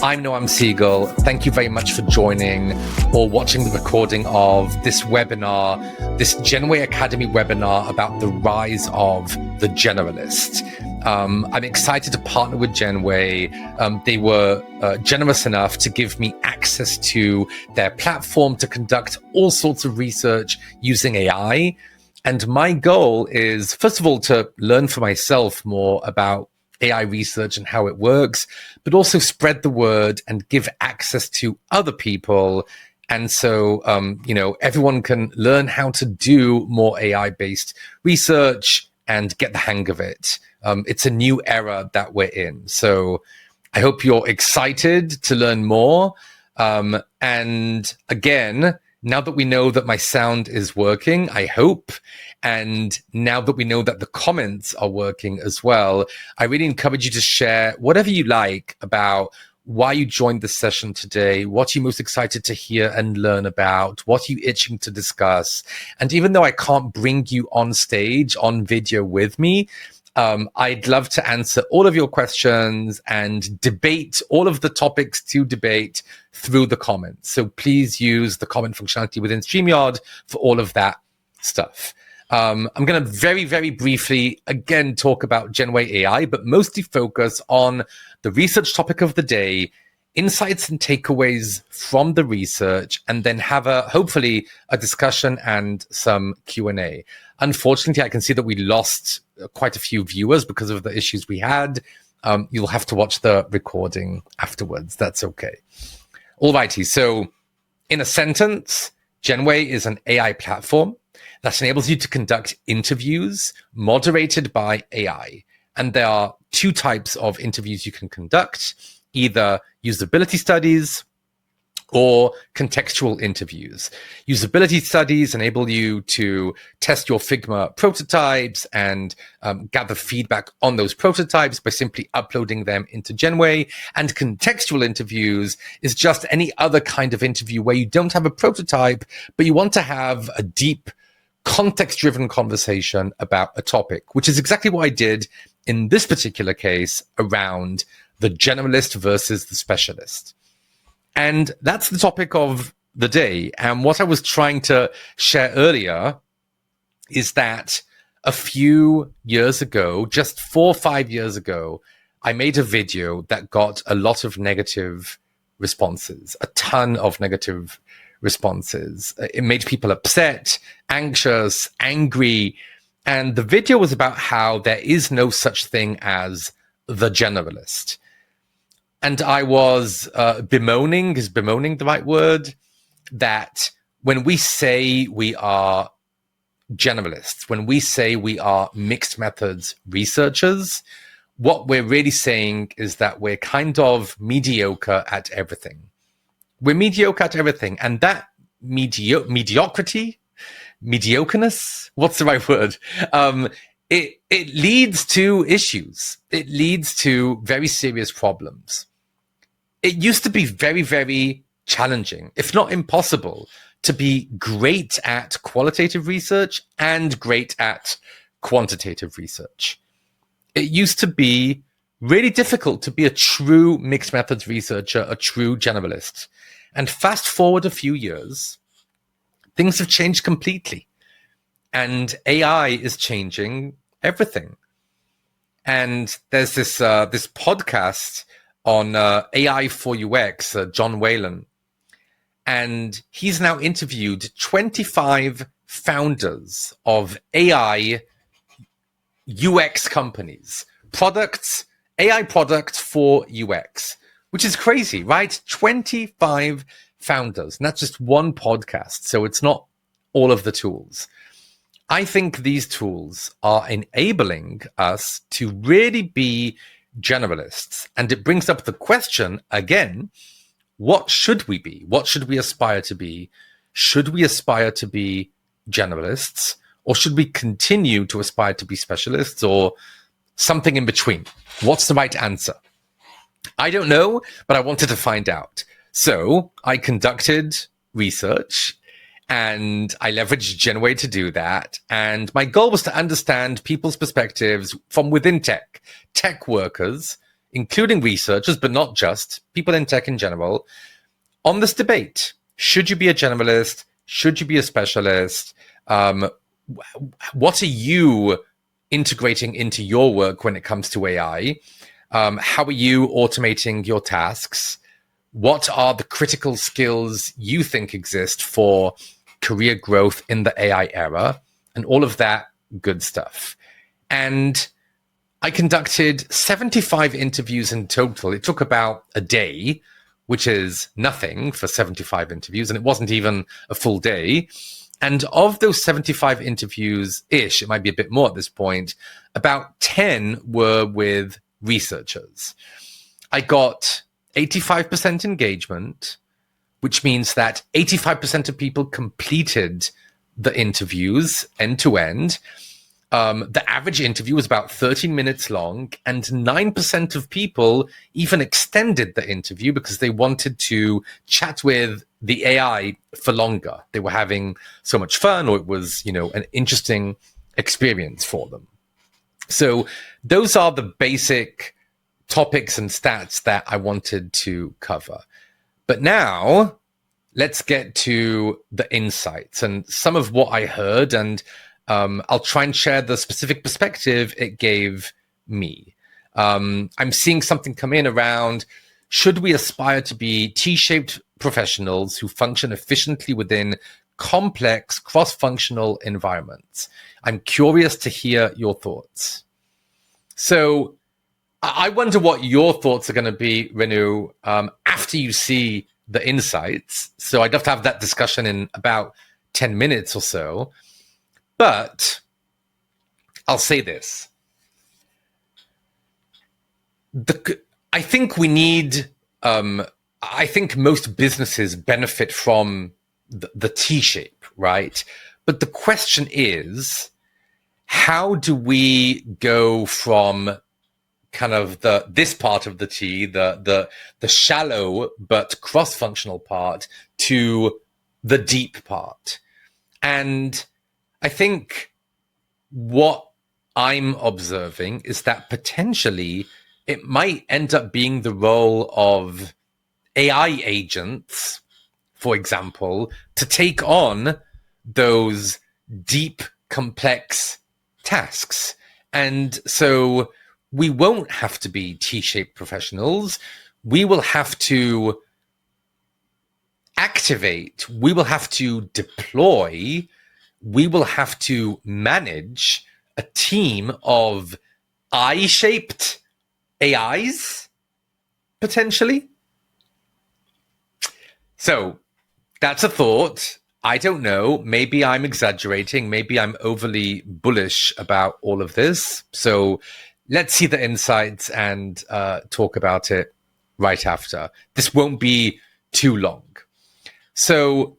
I'm Noam Siegel. Thank you very much for joining or watching the recording of this webinar, this Genway Academy webinar about the rise of the generalist. I'm excited to partner with Genway. They were generous enough to give me access to their platform to conduct all sorts of research using AI. And my goal is, first of all, to learn for myself more about AI research and how it works, but also spread the word and give access to other people. And so, everyone can learn how to do more AI-based research and get the hang of it. It's a new era that we're in. So I hope you're excited to learn more. And again, now that we know that my sound is working, I hope, and now that we know that the comments are working as well, I really encourage you to share whatever you like about why you joined the session today, what you're most excited to hear and learn about, what you're itching to discuss. And even though I can't bring you on stage, on video with me, I'd love to answer all of your questions and debate all of the topics to debate through the comments. So please use the comment functionality within StreamYard for all of that stuff. I'm going to very, very briefly, again, talk about Genway AI, but mostly focus on the research topic of the day, insights and takeaways from the research, and then have hopefully a discussion and some Q&A. Unfortunately, I can see that we lost quite a few viewers because of the issues we had. You'll have to watch the recording afterwards. That's okay. Alrighty. So in a sentence, Genway is an AI platform that enables you to conduct interviews moderated by AI. And there are two types of interviews you can conduct, either usability studies or contextual interviews. Usability studies enable you to test your Figma prototypes and gather feedback on those prototypes by simply uploading them into Genway. And contextual interviews is just any other kind of interview where you don't have a prototype, but you want to have a deep context-driven conversation about a topic, which is exactly what I did in this particular case around the generalist versus the specialist. And that's the topic of the day. And what I was trying to share earlier is that a few years ago, just 4 or 5 years ago, I made a video that got a lot of negative responses, a ton of negative responses. It made people upset, anxious, angry. And the video was about how there is no such thing as the generalist. And I was bemoaning, is bemoaning the right word? That when we say we are generalists, when we say we are mixed methods researchers, what we're really saying is that we're kind of mediocre at everything. We're mediocre at everything. And that mediocrity, mediocreness, what's the right word? It leads to issues. It leads to very serious problems. It used to be very, very challenging, if not impossible, to be great at qualitative research and great at quantitative research. It used to be really difficult to be a true mixed methods researcher, a true generalist. And fast forward a few years, things have changed completely. And AI is changing everything. And there's this podcast on AI for UX, John Whalen. And he's now interviewed 25 founders of AI UX companies, AI products for UX, which is crazy, right? 25 founders, and that's just one podcast. So it's not all of the tools. I think these tools are enabling us to really be generalists. And it brings up the question again, what should we be? What should we aspire to be? Should we aspire to be generalists, or should we continue to aspire to be specialists, or something in between? What's the right answer? I don't know, but I wanted to find out. So I conducted research and I leveraged Genway to do that. And my goal was to understand people's perspectives from within tech workers including researchers, but not just, people in tech in general, on this debate. Should you be a generalist? Should you be a specialist? What are you integrating into your work when it comes to AI? How are you automating your tasks? What are the critical skills you think exist for career growth in the AI era? And all of that good stuff. And I conducted 75 interviews in total. It took about a day, which is nothing for 75 interviews, and it wasn't even a full day. And of those 75 interviews-ish, it might be a bit more at this point, about 10 were with researchers. I got 85% engagement, which means that 85% of people completed the interviews end to end. The average interview was about 13 minutes long, and 9% of people even extended the interview because they wanted to chat with the AI for longer. They were having so much fun, or it was, an interesting experience for them. So those are the basic topics and stats that I wanted to cover. But now let's get to the insights and some of what I heard, and I'll try and share the specific perspective it gave me. I'm seeing something come in around, should we aspire to be T-shaped professionals who function efficiently within complex cross-functional environments? I'm curious to hear your thoughts. So I wonder what your thoughts are going to be, Renu, after you see the insights. So I'd love to have that discussion in about 10 minutes or so. But I'll say this. I think we need, I think most businesses benefit from the T-shape, right? But the question is, how do we go from kind of this part of the T, the shallow but cross-functional part, to the deep part? And I think what I'm observing is that potentially it might end up being the role of AI agents, for example, to take on those deep, complex tasks. And so we won't have to be T-shaped professionals. We will have to activate, we will have to deploy, we will have to manage a team of I-shaped AIs, potentially. So that's a thought. I don't know. Maybe I'm exaggerating. Maybe I'm overly bullish about all of this. So let's see the insights and talk about it right after. This won't be too long. So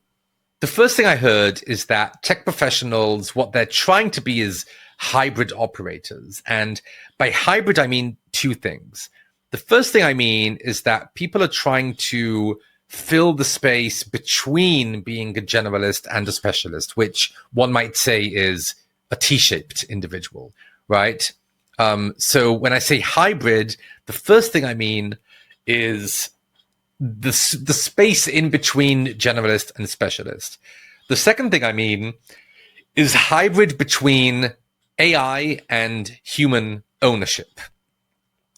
the first thing I heard is that tech professionals, what they're trying to be is hybrid operators. And by hybrid, I mean two things. The first thing I mean is that people are trying to fill the space between being a generalist and a specialist, which one might say is a T-shaped individual, right? So when I say hybrid, the first thing I mean is the space in between generalist and specialist. The second thing I mean is hybrid between AI and human ownership.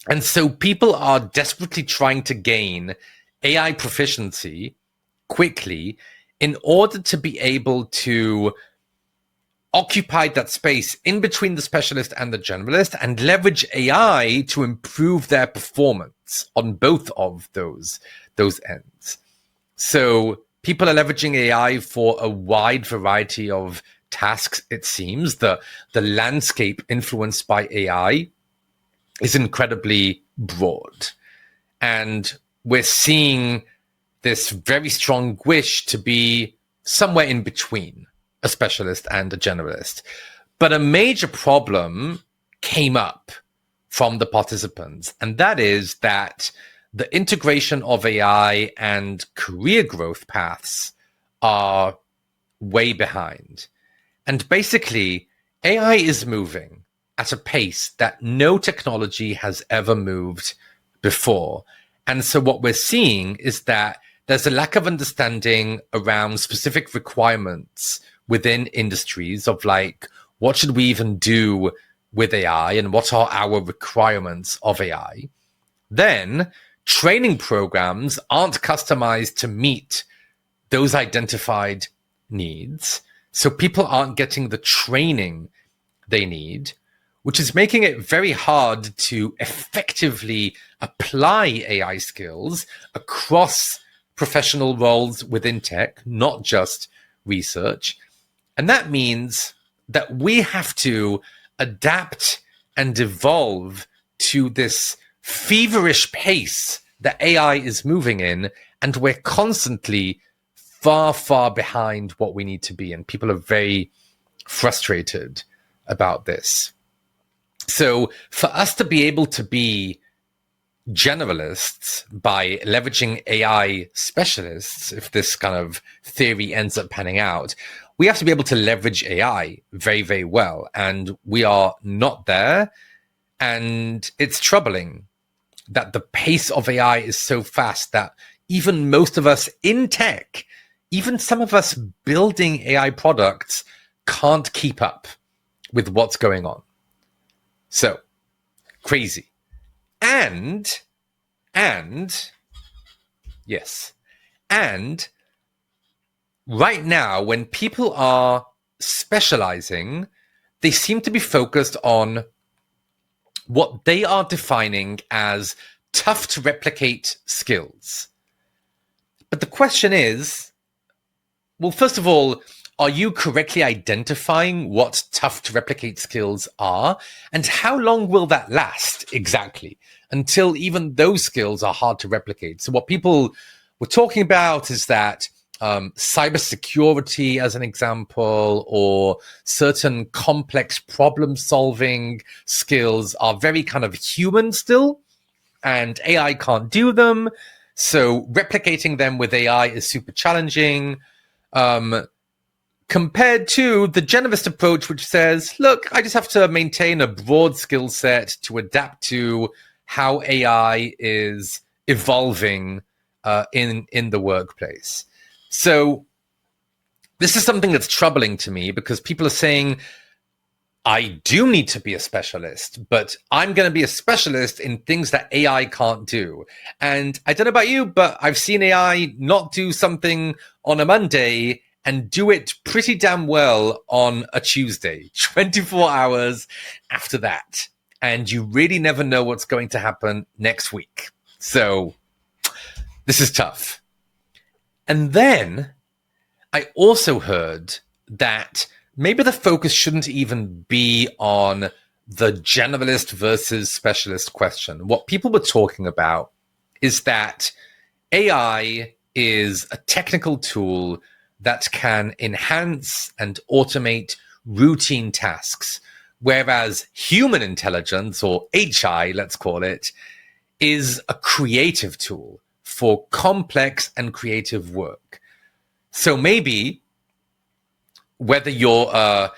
And so people are desperately trying to gain AI proficiency quickly in order to be able to occupy that space in between the specialist and the generalist and leverage AI to improve their performance on both of those ends. So people are leveraging AI for a wide variety of tasks, it seems. The landscape influenced by AI is incredibly broad. And we're seeing this very strong wish to be somewhere in between a specialist and a generalist. But a major problem came up from the participants, and that is that the integration of AI and career growth paths are way behind. And basically, AI is moving at a pace that no technology has ever moved before. And so what we're seeing is that there's a lack of understanding around specific requirements within industries of like, what should we even do with AI and what are our requirements of AI? Then training programs aren't customized to meet those identified needs. So people aren't getting the training they need, which is making it very hard to effectively apply AI skills across professional roles within tech, not just research. And that means that we have to adapt and evolve to this feverish pace that AI is moving in, and we're constantly far, far behind what we need to be. And people are very frustrated about this. So for us to be able to be generalists by leveraging AI specialists, if this kind of theory ends up panning out, we have to be able to leverage AI very, very well. And we are not there. And it's troubling that the pace of AI is so fast that even most of us in tech, even some of us building AI products, can't keep up with what's going on. So, crazy. And right now, when people are specializing, they seem to be focused on what they are defining as tough to replicate skills. But the question is, well, first of all, are you correctly identifying what tough to replicate skills are? And how long will that last exactly until even those skills are hard to replicate? So what people were talking about is that cybersecurity, as an example, or certain complex problem solving skills are very kind of human still, and AI can't do them. So replicating them with AI is super challenging. Compared to the generalist approach, which says, look, I just have to maintain a broad skill set to adapt to how AI is evolving in the workplace. So this is something that's troubling to me because people are saying, I do need to be a specialist, but I'm going to be a specialist in things that AI can't do. And I don't know about you, but I've seen AI not do something on a Monday and do it pretty damn well on a Tuesday, 24 hours after that. And you really never know what's going to happen next week. So this is tough. And then I also heard that maybe the focus shouldn't even be on the generalist versus specialist question. What people were talking about is that AI is a technical tool that can enhance and automate routine tasks, whereas human intelligence, or HI, let's call it, is a creative tool for complex and creative work. So maybe whether you're a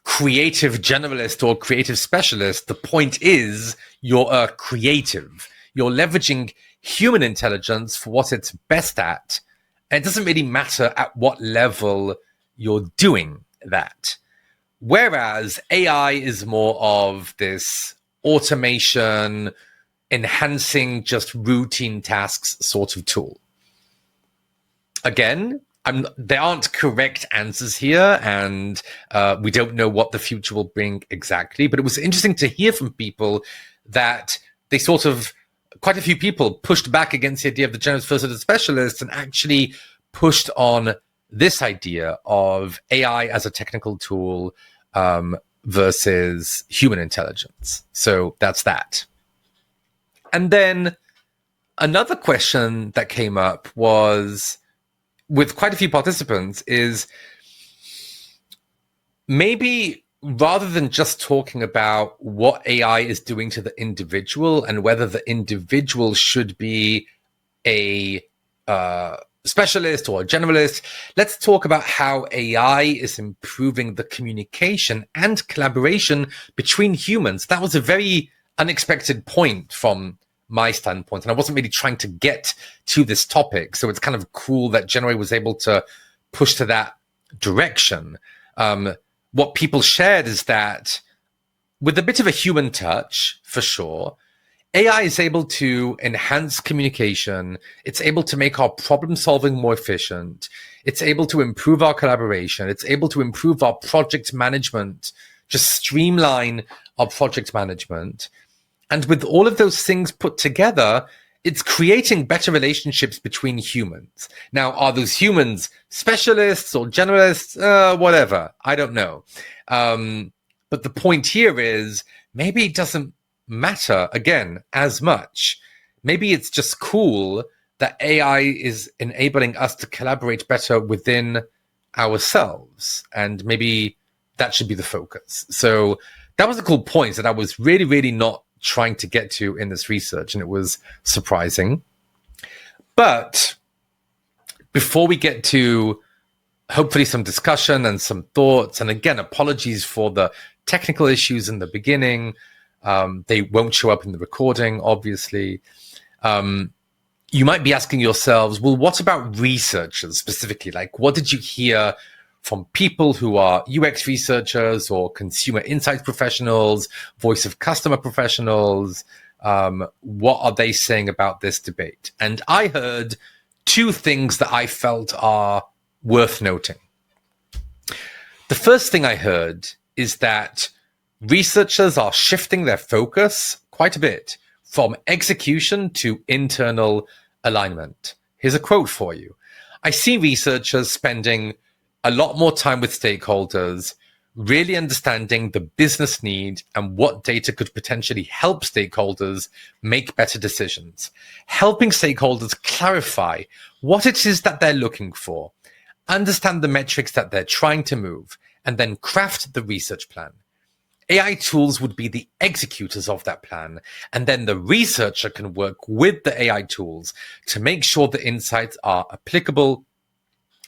creative generalist or creative specialist, the point is you're a creative. You're leveraging human intelligence for what it's best at. And it doesn't really matter at what level you're doing that. Whereas AI is more of this automation, enhancing just routine tasks sort of tool. Again, there aren't correct answers here, and we don't know what the future will bring exactly. But it was interesting to hear from people that they sort of, quite a few people pushed back against the idea of the generalist versus the specialist and actually pushed on this idea of AI as a technical tool versus human intelligence. So that's that. And then another question that came up was, with quite a few participants, is maybe rather than just talking about what AI is doing to the individual and whether the individual should be a specialist or a generalist, let's talk about how AI is improving the communication and collaboration between humans. That was a very unexpected point from my standpoint. And I wasn't really trying to get to this topic. So it's kind of cool that Genway was able to push to that direction. What people shared is that with a bit of a human touch, for sure, AI is able to enhance communication. It's able to make our problem solving more efficient. It's able to improve our collaboration. It's able to improve our project management, just streamline our project management. And with all of those things put together, it's creating better relationships between humans. Now, are those humans specialists or generalists? Whatever. I don't know. But the point here is maybe it doesn't matter, again, as much. Maybe it's just cool that AI is enabling us to collaborate better within ourselves. And maybe that should be the focus. So that was a cool point that I was really, really not trying to get to in this research, and it was surprising. But before we get to hopefully some discussion and some thoughts, and again, apologies for the technical issues in the beginning. They won't show up in the recording, obviously. You might be asking yourselves, well, what about researchers specifically? Like, what did you hear from people who are UX researchers or consumer insights professionals, voice of customer professionals? What are they saying about this debate? And I heard two things that I felt are worth noting. The first thing I heard is that researchers are shifting their focus quite a bit from execution to internal alignment. Here's a quote for you. I see researchers spending a lot more time with stakeholders, really understanding the business need and what data could potentially help stakeholders make better decisions, helping stakeholders clarify what it is that they're looking for, understand the metrics that they're trying to move, and then craft the research plan. AI tools would be the executors of that plan, and then the researcher can work with the AI tools to make sure the insights are applicable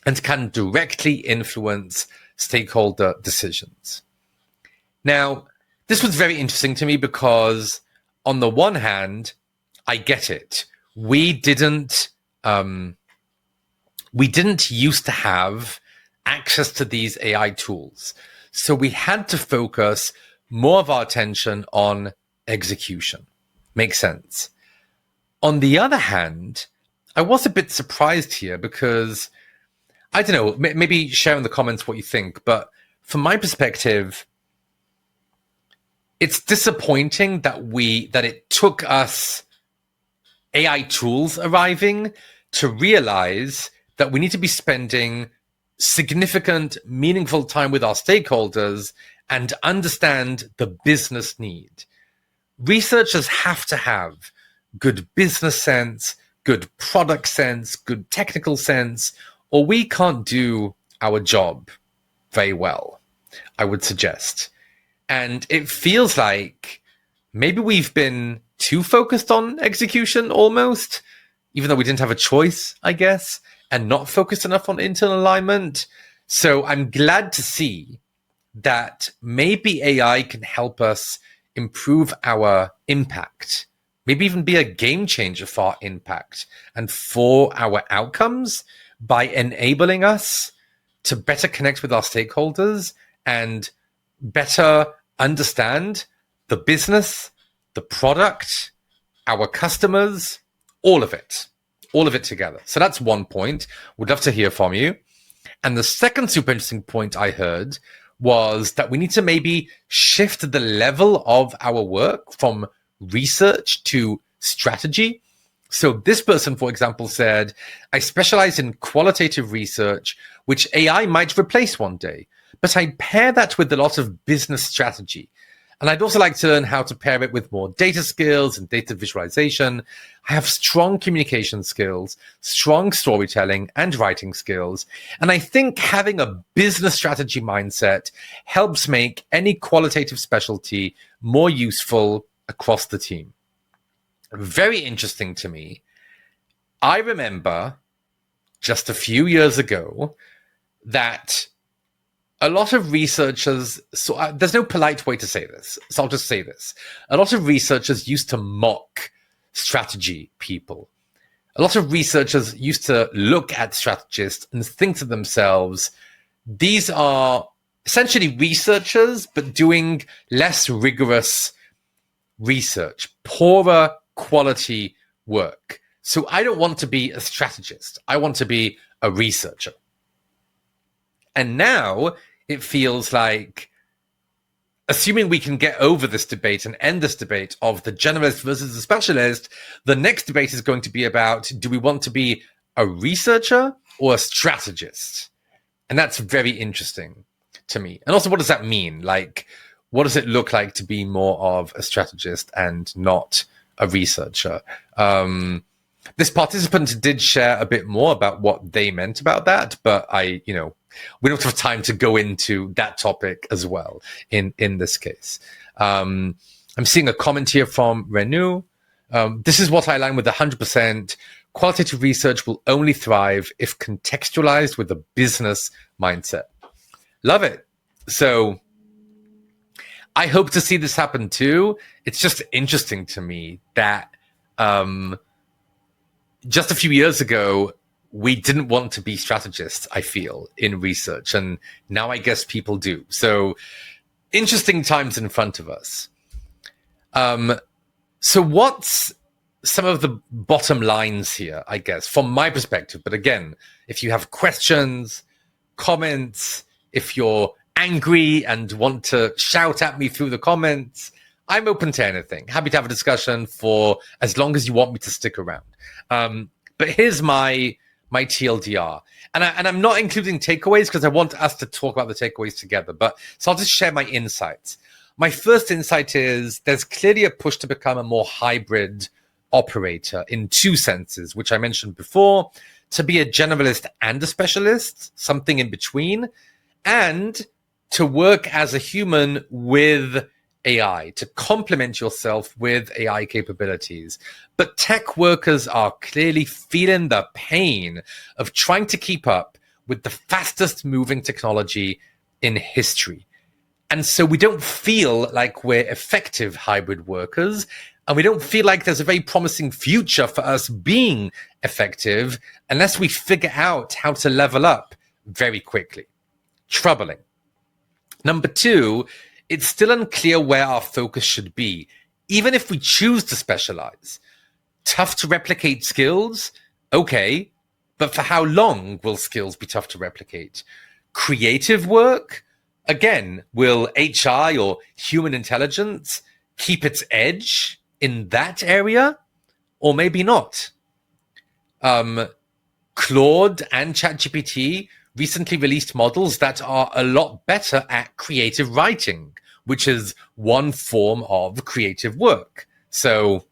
and can directly influence stakeholder decisions. Now, this was very interesting to me because on the one hand, I get it. We didn't used to have access to these AI tools. So we had to focus more of our attention on execution. Makes sense. On the other hand, I was a bit surprised here because, I don't know, maybe share in the comments what you think, but from my perspective, it's disappointing that it took us AI tools arriving to realize that we need to be spending significant, meaningful time with our stakeholders and understand the business need. Researchers have to have good business sense, good product sense, good technical sense, or we can't do our job very well, I would suggest. And it feels like maybe we've been too focused on execution almost, even though we didn't have a choice, I guess, and not focused enough on internal alignment. So I'm glad to see that maybe AI can help us improve our impact, maybe even be a game changer for our impact and for our outcomes by enabling us to better connect with our stakeholders and better understand the business, the product, our customers, all of it together. So that's one point. Would love to hear from you. And the second super interesting point I heard was that we need to maybe shift the level of our work from research to strategy. So this person, for example, said, I specialize in qualitative research, which AI might replace one day, but I pair that with a lot of business strategy. And I'd also like to learn how to pair it with more data skills and data visualization. I have strong communication skills, strong storytelling and writing skills. And I think having a business strategy mindset helps make any qualitative specialty more useful across the team. Very interesting to me. I remember just a few years ago that a lot of researchers, there's no polite way to say this, so I'll just say this. A lot of researchers used to mock strategy people. A lot of researchers used to look at strategists and think to themselves, these are essentially researchers, but doing less rigorous research, poorer quality work. So I don't want to be a strategist. I want to be a researcher. And now it feels like, assuming we can get over this debate and end this debate of the generalist versus the specialist, the next debate is going to be about, do we want to be a researcher or a strategist? And that's very interesting to me. And also, what does that mean? Like, what does it look like to be more of a strategist and not a researcher? This participant did share a bit more about what they meant about that, but we don't have time to go into that topic as well in this case. I'm seeing a comment here from Renu. This is what I align with 100%. Qualitative research will only thrive if contextualized with a business mindset. Love it. So I hope to see this happen too. It's just interesting to me that just a few years ago, we didn't want to be strategists, I feel, in research. And now I guess people do. So interesting times in front of us. So what's some of the bottom lines here, I guess, from my perspective? But again, if you have questions, comments, if you're angry and want to shout at me through the comments, I'm open to anything. Happy to have a discussion for as long as you want me to stick around. But here's my TLDR. And I'm not including takeaways because I want us to talk about the takeaways together. But so I'll just share my insights. My first insight is there's clearly a push to become a more hybrid operator in two senses, which I mentioned before, to be a generalist and a specialist, something in between, and to work as a human with AI, to complement yourself with AI capabilities. But tech workers are clearly feeling the pain of trying to keep up with the fastest moving technology in history. And so we don't feel like we're effective hybrid workers, and we don't feel like there's a very promising future for us being effective unless we figure out how to level up very quickly. Troubling. Number two, it's still unclear where our focus should be, even if we choose to specialize. Tough to replicate skills? Okay, but for how long will skills be tough to replicate? Creative work? Again, will HI or human intelligence keep its edge in that area? Or maybe not. Claude and ChatGPT recently released models that are a lot better at creative writing, which is one form of creative work. So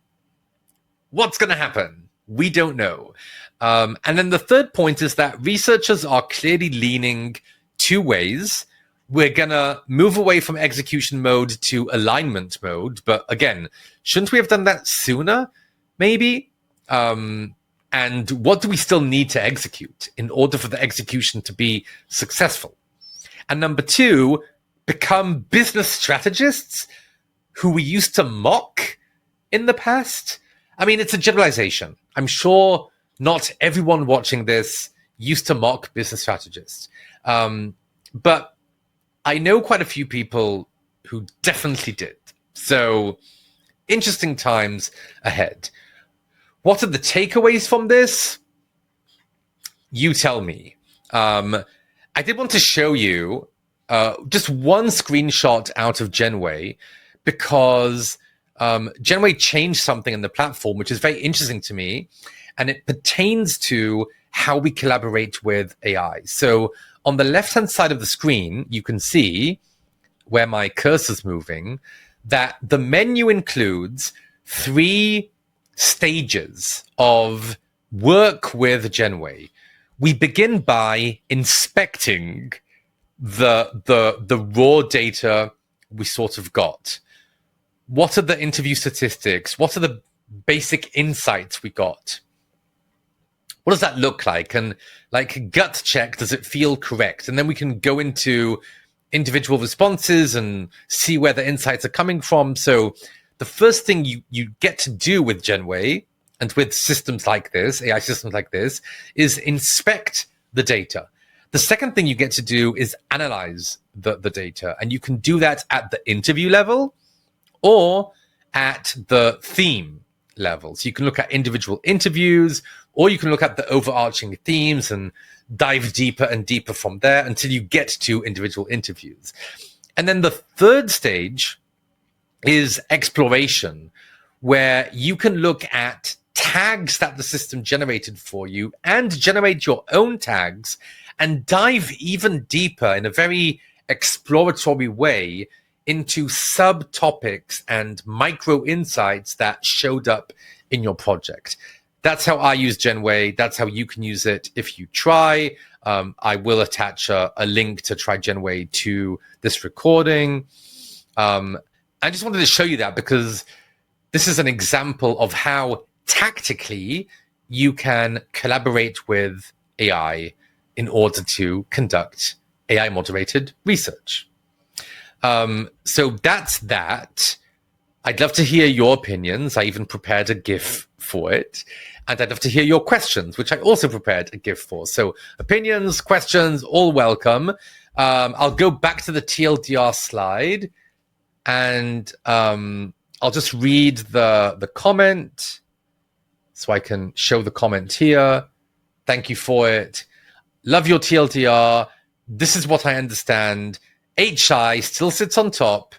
what's going to happen? We don't know. And then the third point is that researchers are clearly leaning two ways. We're going to move away from execution mode to alignment mode. But again, shouldn't we have done that sooner? Maybe. And what do we still need to execute in order for the execution to be successful? And number two, become business strategists who we used to mock in the past. I mean, it's a generalization. I'm sure not everyone watching this used to mock business strategists. But I know quite a few people who definitely did. So interesting times ahead. What are the takeaways from this? You tell me. I did want to show you just one screenshot out of Genway because Genway changed something in the platform, which is very interesting to me. And it pertains to how we collaborate with AI. So on the left-hand side of the screen, you can see where my cursor's moving, that the menu includes 3 stages of work with Genway. We begin by inspecting the raw data we sort of got. What are the interview statistics? What are the basic insights we got? What does that look like? And like gut check, does it feel correct? And then we can go into individual responses and see where the insights are coming from. So the first thing you get to do with Genway and with systems like this, AI systems like this, is inspect the data. The second thing you get to do is analyze the data. And you can do that at the interview level or at the theme level. So you can look at individual interviews, or you can look at the overarching themes and dive deeper and deeper from there until you get to individual interviews. And then the third stage is exploration, where you can look at tags that the system generated for you and generate your own tags and dive even deeper in a very exploratory way into subtopics and micro insights that showed up in your project. That's how I use Genway. That's how you can use it if you try. I will attach a link to try Genway to this recording. I just wanted to show you that because this is an example of how tactically you can collaborate with AI in order to conduct AI moderated research. So that's that. I'd love to hear your opinions. I even prepared a GIF for it. And I'd love to hear your questions, which I also prepared a GIF for. So opinions, questions, all welcome. I'll go back to the TLDR slide and I'll just read the comment so I can show the comment here. Thank you for it. Love your TLDR. This is what I understand. HI still sits on top,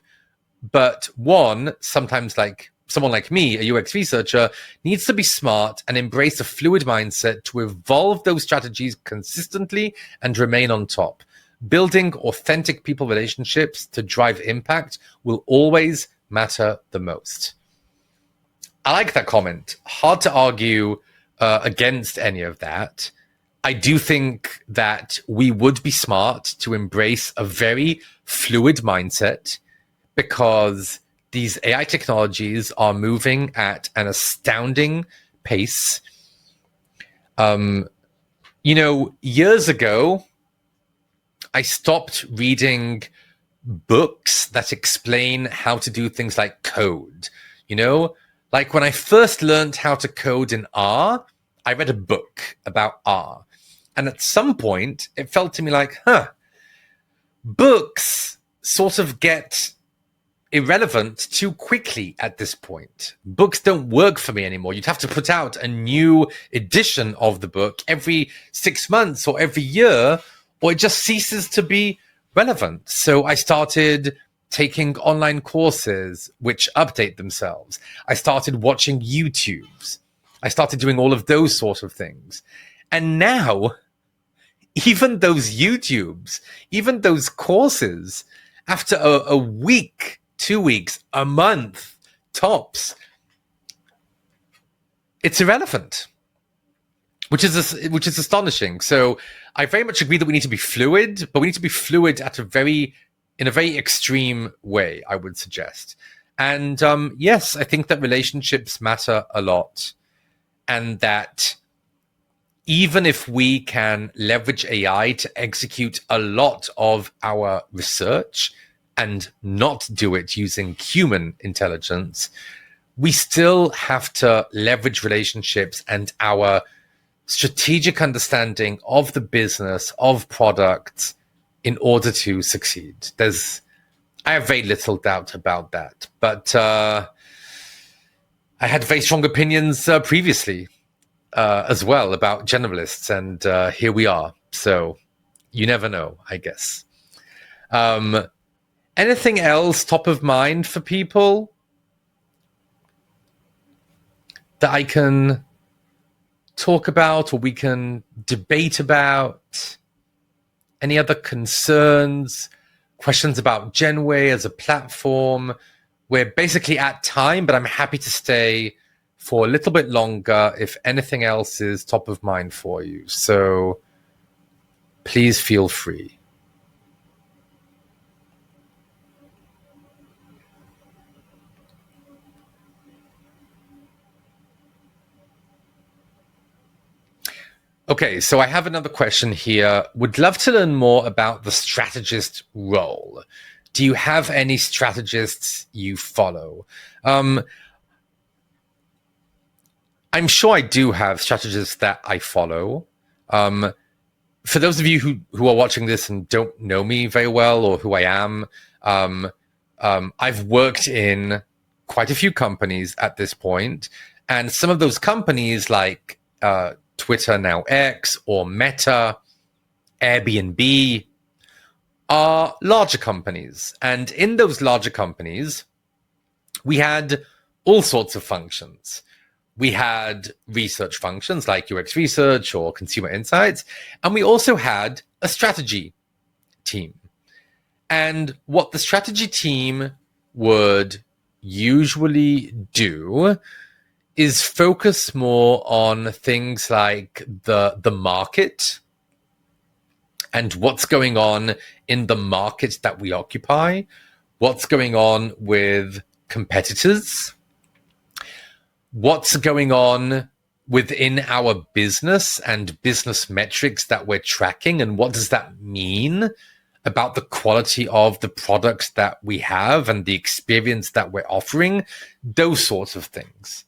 but sometimes like someone like me, a UX researcher, needs to be smart and embrace a fluid mindset to evolve those strategies consistently and remain on top. Building authentic people relationships to drive impact will always matter the most. I like that comment. Hard to argue against any of that. I do think that we would be smart to embrace a very fluid mindset because these AI technologies are moving at an astounding pace. Years ago, I stopped reading books that explain how to do things like code. Like when I first learned how to code in R, I read a book about R. And at some point, it felt to me like, books sort of get irrelevant too quickly at this point. Books don't work for me anymore. You'd have to put out a new edition of the book every 6 months or every year, or it just ceases to be relevant. So I started taking online courses which update themselves. I started watching YouTubes. I started doing all of those sort of things. And now, even those YouTubes, even those courses, after a week, 2 weeks, a month, tops, it's irrelevant, which is astonishing. So I very much agree that we need to be fluid, but we need to be fluid in a very extreme way, I would suggest. And yes, I think that relationships matter a lot, and that even if we can leverage AI to execute a lot of our research and not do it using human intelligence, we still have to leverage relationships and our strategic understanding of the business, of products, in order to succeed. I have very little doubt about that. But I had very strong opinions previously as well about generalists, and here we are. So you never know, I guess. Anything else top of mind for people that I can talk about or we can debate about? Any other concerns, questions about Genway as a platform? We're basically at time, but I'm happy to stay for a little bit longer if anything else is top of mind for you. So please feel free. Okay, so I have another question here. Would love to learn more about the strategist role. do you have any strategists you follow? I'm sure I do have strategists that I follow. For those of you who are watching this and don't know me very well or who I am, I've worked in quite a few companies at this point, and some of those companies like Twitter, now X, or Meta, Airbnb, are larger companies. And in those larger companies, we had all sorts of functions. We had research functions like UX research or consumer insights, and we also had a strategy team. And what the strategy team would usually do is focus more on things like the market and what's going on in the market that we occupy, what's going on with competitors, what's going on within our business and business metrics that we're tracking, and what does that mean about the quality of the products that we have and the experience that we're offering, those sorts of things.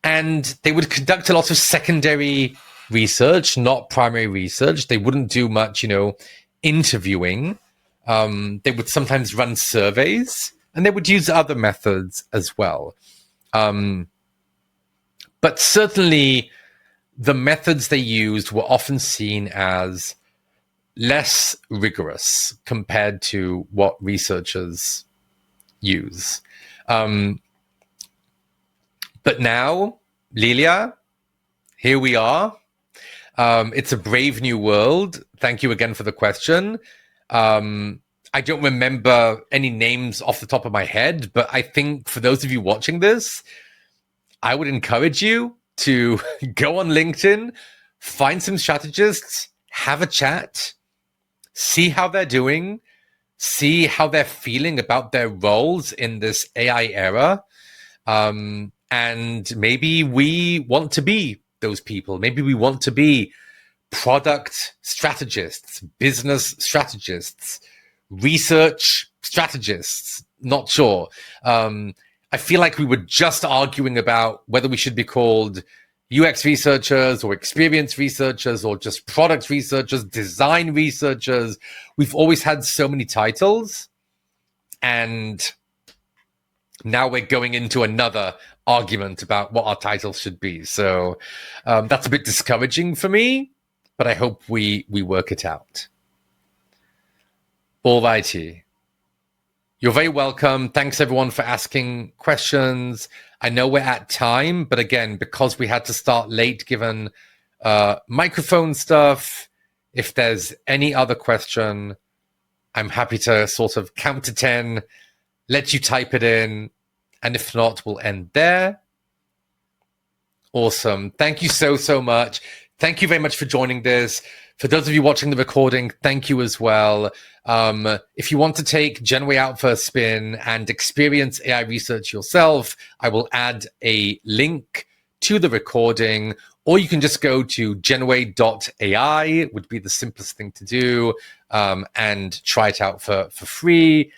And they would conduct a lot of secondary research, not primary research. They wouldn't do much, interviewing. They would sometimes run surveys, and they would use other methods as well. But certainly the methods they used were often seen as less rigorous compared to what researchers use. But now, Lilia, here we are. It's a brave new world. Thank you again for the question. I don't remember any names off the top of my head, but I think for those of you watching this, I would encourage you to go on LinkedIn, find some strategists, have a chat, see how they're doing, see how they're feeling about their roles in this AI era. And maybe we want to be those people. Maybe we want to be product strategists, business strategists, research strategists. Not sure. I feel like we were just arguing about whether we should be called UX researchers or experience researchers or just product researchers, design researchers. We've always had so many titles, and now we're going into another argument about what our titles should be. So that's a bit discouraging for me, but I hope we work it out. All righty. You're very welcome. Thanks everyone for asking questions. I know we're at time, but again, because we had to start late given microphone stuff, if there's any other question, I'm happy to sort of count to 10, let you type it in, and if not, we'll end there. Awesome. Thank you so much. Thank you very much for joining this. For those of you watching the recording, thank you as well. If you want to take Genway out for a spin and experience AI research yourself, I will add a link to the recording, or you can just go to genway.ai, would be the simplest thing to do, and try it out for free.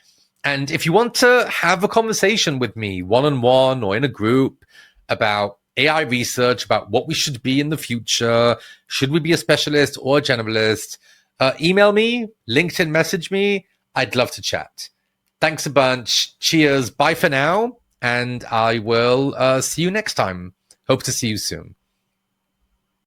And if you want to have a conversation with me one-on-one or in a group about AI research, about what we should be in the future, should we be a specialist or a generalist, email me, LinkedIn message me. I'd love to chat. Thanks a bunch. Cheers. Bye for now. And I will see you next time. Hope to see you soon.